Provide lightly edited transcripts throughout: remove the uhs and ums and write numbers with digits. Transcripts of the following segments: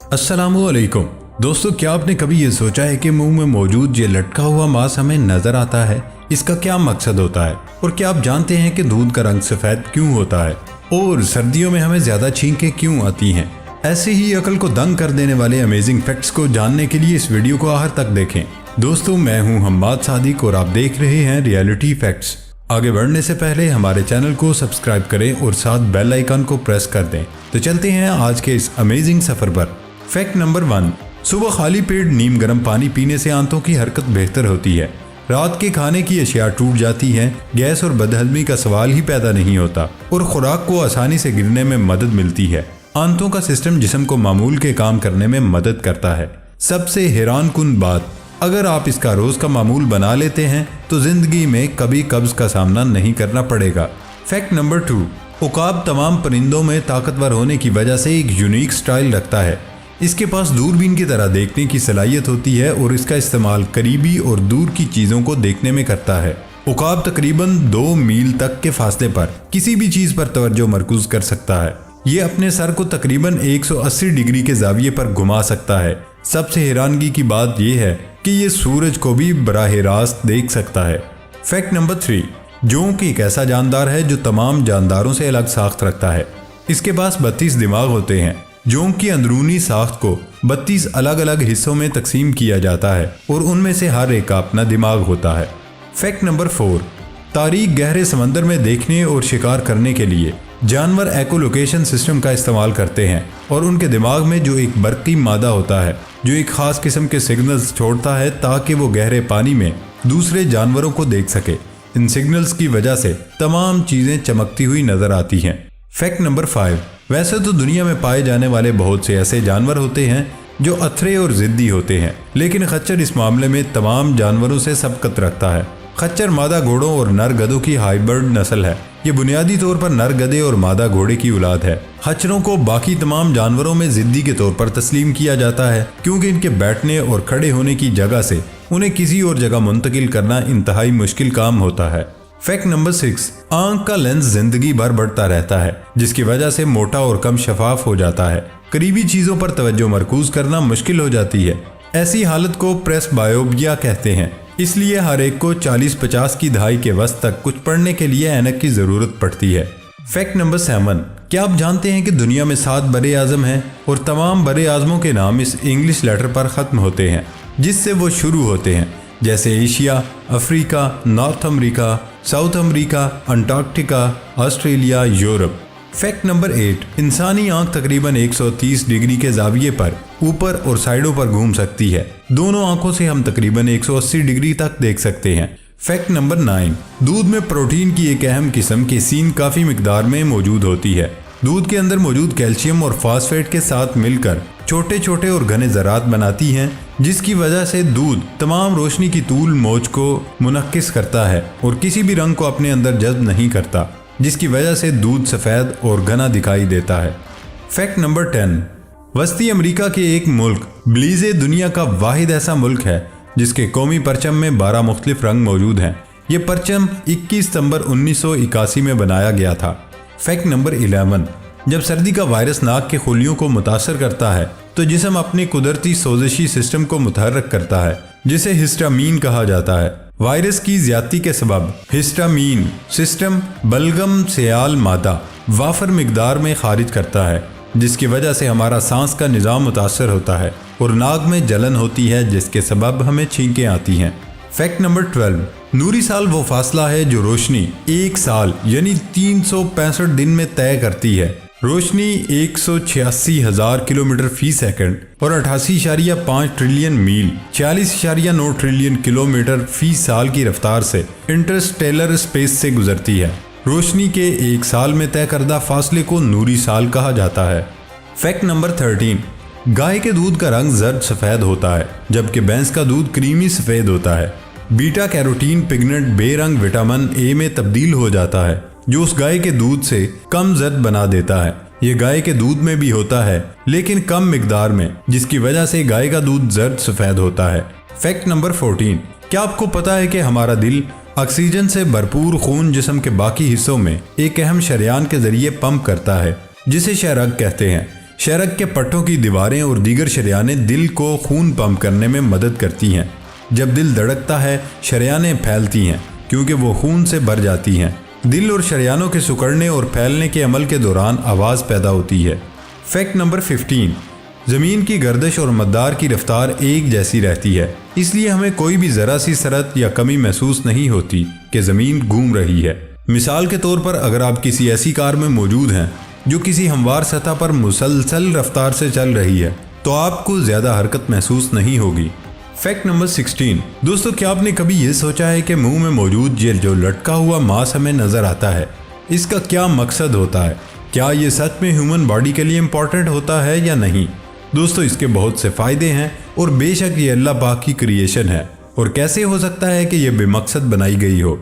अस्सलामुअलैकुम दोस्तों, क्या आपने कभी ये सोचा है कि मुंह में मौजूद ये लटका हुआ मांस हमें नजर आता है? इसका क्या मकसद होता है? और क्या आप जानते हैं कि दूध का रंग सफेद क्यों होता है और सर्दियों में हमें ज्यादा छींकें क्यों आती हैं? ऐसे ही अकल को दंग कर देने वाले अमेजिंग फैक्ट्स को जानने के लिए इस वीडियो को आखिर तक देखें। दोस्तों, मैं हूं हम्माद सादिक और आप देख रहे हैं रियलिटी फैक्ट्स। आगे बढ़ने से पहले हमारे चैनल को सब्सक्राइब करें और साथ बेल आइकन को प्रेस कर दें। तो चलते हैं आज के इस अमेजिंग सफर पर। फैक्ट नंबर 1, सुबह खाली पेट नीम गर्म पानी पीने से आंतों की हरकत बेहतर होती है। रात के खाने की अशिया टूट जाती है, गैस और बदहजमी का सवाल ही पैदा नहीं होता और खुराक को आसानी से गिरने में मदद मिलती है। आंतों का सिस्टम जिस्म को मामूल के काम करने में मदद करता है। सबसे हैरान कुन बात, अगर आप इसका रोज का मामूल बना लेते हैं तो जिंदगी में कभी कब्ज का सामना नहीं करना पड़ेगा। फैक्ट नंबर 2, उकाब तमाम परिंदों में ताकतवर होने की वजह से एक यूनिक स्टाइल रखता है। इसके पास दूरबीन की तरह देखने की सलाहियत होती है और इसका इस्तेमाल करीबी और दूर की चीजों को देखने में करता है। उकाब तकरीबन 2 मील तक के फासले पर किसी भी चीज पर तवज्जो मरकूज कर सकता है। ये अपने सर को तकरीबन 180 डिग्री के जाविये पर घुमा सकता है। सबसे हैरानगी की बात यह है कि ये सूरज को भी बराह रास्त देख सकता है। फैक्ट नंबर 3, जोंक एक ऐसा जानदार है जो तमाम जानदारों से अलग साख्त रखता है। इसके पास 32 दिमाग होते हैं। जोंक की अंदरूनी साख्त को 32 अलग अलग हिस्सों में तकसीम किया जाता है और उनमें से हर एक का अपना दिमाग होता है। फैक्ट नंबर 4, तारीक गहरे समंदर में देखने और शिकार करने के लिए जानवर एकोलोकेशन सिस्टम का इस्तेमाल करते हैं और उनके दिमाग में जो एक बरकी मादा होता है जो एक खास किस्म के सिग्नल्स छोड़ता है ताकि वो गहरे पानी में दूसरे जानवरों को देख सके। इन सिग्नल्स की वजह से तमाम चीजें चमकती हुई नजर आती हैं। फैक्ट नंबर 5, वैसे तो दुनिया में पाए जाने वाले बहुत से ऐसे जानवर होते हैं जो अथरे और जिद्दी होते हैं, लेकिन खच्चर इस मामले में तमाम जानवरों से सबकत रखता है। खच्चर मादा घोड़ों और नर गधों की हाइब्रिड नस्ल है। ये बुनियादी तौर पर नर गधे और मादा घोड़े की औलाद है। खच्चरों को बाकी तमाम जानवरों में जिद्दी के तौर पर तस्लीम किया जाता है क्योंकि इनके बैठने और खड़े होने की जगह से उन्हें किसी और जगह मुंतकिल करना इंतहाई मुश्किल काम होता है। फैक्ट नंबर 6, आंख का लेंस जिंदगी भर बढ़ता रहता है जिसकी वजह से मोटा और कम शफाफ हो जाता है। करीबी चीजों पर तवज्जो मरकूज करना मुश्किल हो जाती है। ऐसी हालत को प्रेसबायोपिया कहते हैं। इसलिए हर एक को 40-50 की दहाई के वस्त तक कुछ पढ़ने के लिए ऐनक की जरूरत पड़ती है। फैक्ट नंबर 7, क्या आप जानते हैं कि दुनिया में 7 बड़े आजम हैं और तमाम बड़े आजमों के नाम इस इंग्लिश लेटर पर खत्म होते हैं जिससे वो शुरू होते हैं, जैसे Asia, Africa, north America, south America, Antarctica, Australia, Europe. Fact number 8, इंसानी आंख तकरीबन 130 डिग्री के जाविये पर ऊपर और साइडों पर घूम सकती है। दोनों आंखों से हम तकरीबन 180 डिग्री तक देख सकते हैं। फैक्ट नंबर 9, दूध में प्रोटीन की एक अहम किस्म केसीन काफी मिकदार में मौजूद होती है। दूध के अंदर मौजूद कैल्शियम और फास्फेट के साथ मिलकर छोटे छोटे और घने ज़रात बनाती हैं जिसकी वजह से दूध तमाम रोशनी की तूल मौज को मुनक्किस करता है और किसी भी रंग को अपने अंदर जज्ब नहीं करता, जिसकी वजह से दूध सफ़ेद और घना दिखाई देता है। फैक्ट नंबर 10, वस्ती अमेरिका के एक मुल्क ब्लीज़े दुनिया का वाहिद ऐसा मुल्क है जिसके कौमी परचम में 12 मुख्तलिफ रंग मौजूद हैं। ये परचम 21 सितंबर 1981 में बनाया गया था। फैक्ट नंबर 11, जब सर्दी का वायरस नाक के खुलियों को मुतासर करता है तो जिस्म अपने कुदरती सोजिशी सिस्टम को मुतहर्रिक करता है जिसे हिस्टामीन कहा जाता है। वायरस की ज्यादती के सबब हिस्टामीन सिस्टम बलगम सयाल मादा वाफर मिकदार में खारिज करता है जिसकी वजह से हमारा सांस का निज़ाम मुतासर होता है और नाक में जलन होती है जिसके सबब हमें छींकें आती हैं। फैक्ट नंबर 12, नूरी साल वो फासला है जो रोशनी 1 साल यानी 365 दिन में तय करती है। रोशनी 186,000 किलोमीटर फी सेकंड और 88.5 ट्रिलियन मील 46.9 ट्रिलियन किलोमीटर फी साल की रफ्तार से इंटरस्टेलर स्पेस से गुजरती है। रोशनी के 1 साल में तय करदा फासले को नूरी साल कहा जाता है। फैक्ट नंबर 13, गाय के दूध का रंग जर्द सफ़ेद होता है जबकि भैंस का दूध क्रीमी सफ़ेद होता है। बीटा कैरोटीन पिगमेंट बेरंग विटामिन ए में तब्दील हो जाता है जो उस गाय के दूध से कम जर्द बना देता है। ये गाय के दूध में भी होता है लेकिन कम मिकदार में, जिसकी वजह से गाय का दूध जर्द सफ़ेद होता है। फैक्ट नंबर 14, क्या आपको पता है कि हमारा दिल ऑक्सीजन से भरपूर खून जिस्म के बाकी हिस्सों में एक अहम शरियान के जरिए पंप करता है जिसे शहरग कहते हैं। शरक के पट्टों की दीवारें और दीगर शरियानें दिल को खून पंप करने में मदद करती हैं। जब दिल धड़कता है शरियानें फैलती हैं क्योंकि वो खून से भर जाती हैं। दिल और शरियानों के सिकुड़ने और फैलने के अमल के दौरान आवाज़ पैदा होती है। फैक्ट नंबर 15, ज़मीन की गर्दिश और मद्दार की रफ्तार एक जैसी रहती है, इसलिए हमें कोई भी ज़रा सी सरत या कमी महसूस नहीं होती कि ज़मीन घूम रही है। मिसाल के तौर पर अगर आप किसी ऐसी कार में मौजूद हैं जो किसी हमवार सतह पर मुसलसल रफ्तार से चल रही है तो आपको ज़्यादा हरकत महसूस नहीं होगी। फैक्ट नंबर 16, दोस्तों क्या आपने कभी ये सोचा है कि मुंह में मौजूद ये जो लटका हुआ मांस हमें नज़र आता है, इसका क्या मकसद होता है? क्या ये सच में ह्यूमन बॉडी के लिए इम्पॉर्टेंट होता है या नहीं? दोस्तों इसके बहुत से फ़ायदे हैं और बेशक ये अल्लाह पाक की क्रिएशन है, और कैसे हो सकता है कि ये बेमकसद बनाई गई हो?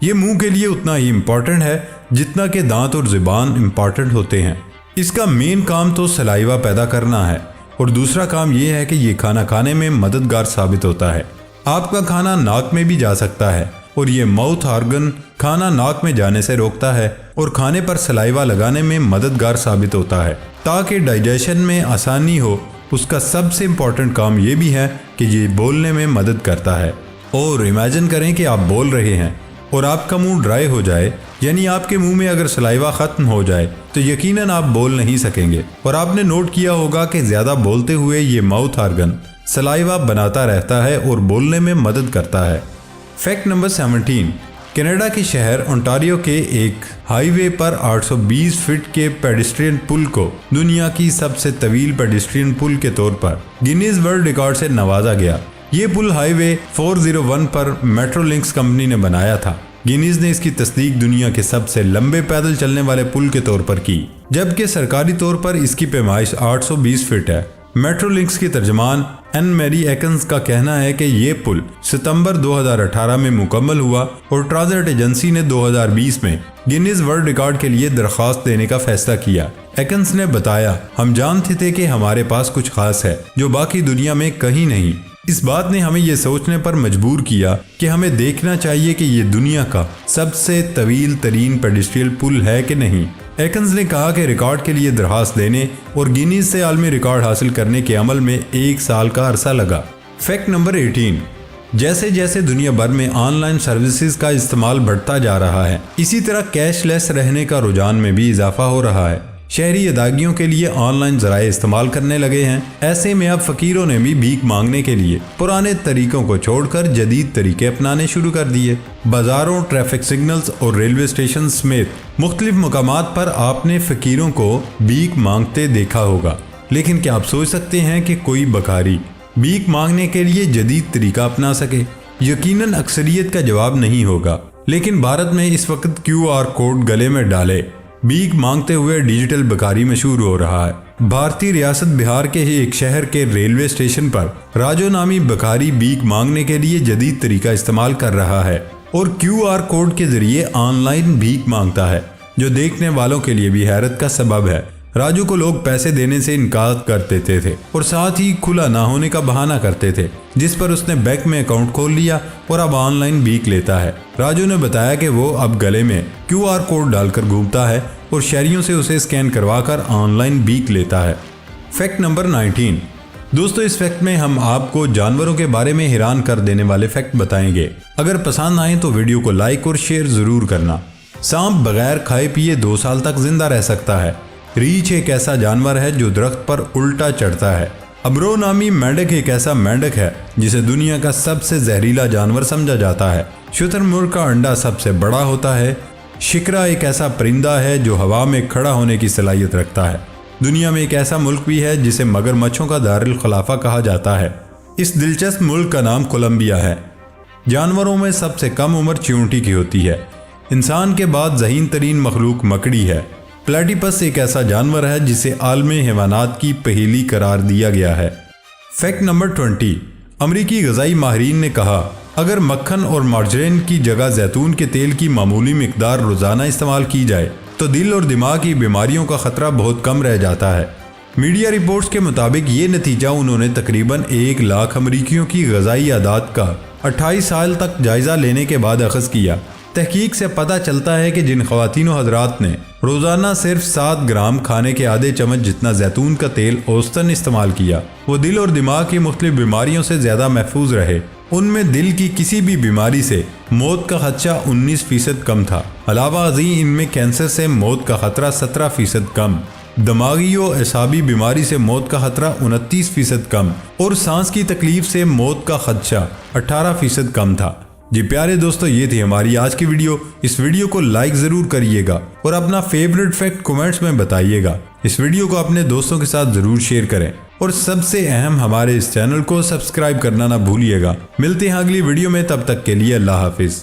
ये मुंह के लिए उतना ही इम्पॉर्टेंट है जितना कि दांत और ज़ुबान इम्पॉर्टेंट होते हैं। इसका मेन काम तो सलाइवा पैदा करना है और दूसरा काम यह है कि ये खाना खाने में मददगार साबित होता है। आपका खाना नाक में भी जा सकता है और ये माउथ ऑर्गन खाना नाक में जाने से रोकता है और खाने पर सलाइवा लगाने में मददगार साबित होता है ताकि डाइजेशन में आसानी हो। उसका सबसे इम्पॉर्टेंट काम ये भी है कि ये बोलने में मदद करता है। और इमेजिन करें कि आप बोल रहे हैं और आपका मुंह ड्राई हो जाए, यानी आपके मुंह में अगर सलाइवा ख़त्म हो जाए तो यकीनन आप बोल नहीं सकेंगे। और आपने नोट किया होगा कि ज़्यादा बोलते हुए ये माउथ ऑर्गन सलाइवा बनाता रहता है और बोलने में मदद करता है। फैक्ट नंबर 17, कनाडा के शहर ओंटारियो के एक हाईवे पर 820 फीट के पेडेस्ट्रियन पुल को दुनिया की सबसे तवील पेडेस्ट्रियन पुल के तौर पर गिनीज वर्ल्ड रिकॉर्ड से नवाजा गया। ये पुल हाईवे 401 पर मेट्रोलिंक्स कंपनी ने बनाया था। गिनीज ने इसकी तस्दीक दुनिया के सबसे लंबे पैदल चलने वाले पुल के तौर पर की, जबकि सरकारी तौर पर इसकी पैमाइश 820 फीट है। मेट्रोलिंक्स की तर्जमान एन मैरी एकन्स का कहना है कि ये पुल सितंबर 2018 में मुकम्मल हुआ और ट्रांजिट एजेंसी ने 2020 में गिनीज वर्ल्ड रिकॉर्ड के लिए दरख्वास्त देने का फैसला किया। एकन्स ने बताया, हम जानते थे कि हमारे पास कुछ खास है जो बाकी दुनिया में कहीं नहीं। इस बात ने हमें यह सोचने पर मजबूर किया कि हमें देखना चाहिए कि ये दुनिया का सबसे तवील तरीन पेडेस्ट्रियल पुल है कि नहीं। एकन्स ने कहा कि रिकॉर्ड के लिए दरख्वास्त देने और गिनीज से आलमी रिकॉर्ड हासिल करने के अमल में 1 साल का अरसा लगा। फैक्ट नंबर 18, जैसे जैसे दुनिया भर में ऑनलाइन सर्विसेज का इस्तेमाल बढ़ता जा रहा है, इसी तरह कैशलेस रहने का रुझान में भी इजाफा हो रहा है। शहरी अदायगियों के लिए ऑनलाइन ज़राए इस्तेमाल करने लगे हैं। ऐसे में अब फ़कीरों ने भी भीख मांगने के लिए पुराने तरीकों को छोड़कर जदीद तरीके अपनाने शुरू कर दिए। बाज़ारों, ट्रैफिक सिग्नल्स और रेलवे स्टेशन समेत मुख्तलिफ मकामात पर आपने फ़कीरों को भीख मांगते देखा होगा। लेकिन क्या आप सोच सकते हैं कि कोई बखारी भीख मांगने के लिए जदीद तरीका अपना सके? यकीनन अक्सरियत का जवाब नहीं होगा। लेकिन भारत में इस वक्त QR कोड गले में डाले भीख मांगते हुए डिजिटल बकारी मशहूर हो रहा है। भारतीय रियासत बिहार के ही एक शहर के रेलवे स्टेशन पर राजो नामी बकारी भीख मांगने के लिए जदीद तरीका इस्तेमाल कर रहा है और QR कोड के जरिए ऑनलाइन भीख मांगता है, जो देखने वालों के लिए भी हैरत का सबब है। राजू को लोग पैसे देने से इनकार कर देते थे और साथ ही खुला ना होने का बहाना करते थे, जिस पर उसने बैंक में अकाउंट खोल लिया और अब ऑनलाइन भीख लेता है। राजू ने बताया कि वो अब गले में QR कोड डालकर घूमता है और शहरियों से उसे स्कैन करवाकर ऑनलाइन भीख लेता है। फैक्ट नंबर 19, दोस्तों इस फैक्ट में हम आपको जानवरों के बारे में हैरान कर देने वाले फैक्ट बताएंगे। अगर पसंद आए तो वीडियो को लाइक और शेयर जरूर करना। सांप बगैर खाए पिए 2 साल तक जिंदा रह सकता है। रीछ एक ऐसा जानवर है जो दरख्त पर उल्टा चढ़ता है। अबरो नामी मेंढक एक ऐसा मेंढक है जिसे दुनिया का सबसे जहरीला जानवर समझा जाता है। शुतुरमुर्ग का अंडा सबसे बड़ा होता है। शिकरा एक ऐसा परिंदा है जो हवा में खड़ा होने की सलाहियत रखता है। दुनिया में एक ऐसा मुल्क भी है जिसे मगरमच्छों का दारुल खिलाफा कहा जाता है। इस दिलचस्प मुल्क का नाम कोलंबिया है। जानवरों में सबसे कम उम्र चींटी की होती है। इंसान के बाद ज़हीन तरीन मखलूक मकड़ी है। प्लेटिपस एक ऐसा जानवर है जिसे आलमी हैवानात की पहेली करार दिया गया है। फैक्ट नंबर 20, अमरीकी ग़ज़ाई माहिरीन ने कहा, अगर मक्खन और मार्जरीन की जगह जैतून के तेल की मामूली मिकदार रोज़ाना इस्तेमाल की जाए तो दिल और दिमाग की बीमारियों का ख़तरा बहुत कम रह जाता है। मीडिया रिपोर्ट्स के मुताबिक ये नतीजा उन्होंने तकरीबन 1 लाख अमरीकियों की ग़ज़ाई आदात का 28 साल तक जायज़ा लेने के बाद अख़ज़ किया। तहकीक से पता चलता है कि जिन ख्वातीनों हजरात ने रोजाना सिर्फ 7 ग्राम खाने के आधे चम्मच जितना जैतून का तेल औसतन इस्तेमाल किया, वो दिल और दिमाग की मुख्तलिफ बीमारियों से ज्यादा महफूज रहे। उनमें दिल की किसी भी बीमारी से मौत का खदशा 19% कम था। अलावा अज़ीं इनमें कैंसर से मौत का खतरा 17% कम, दिमागी और एसाबी बीमारी से मौत का खतरा 29% कम और सांस की तकलीफ से मौत का खदशा 18% कम था। जी प्यारे दोस्तों, ये थी हमारी आज की वीडियो। इस वीडियो को लाइक ज़रूर करिएगा और अपना फेवरेट फैक्ट कमेंट्स में बताइएगा। इस वीडियो को अपने दोस्तों के साथ ज़रूर शेयर करें और सबसे अहम, हमारे इस चैनल को सब्सक्राइब करना ना भूलिएगा। मिलते हैं अगली वीडियो में, तब तक के लिए अल्लाह हाफिज़।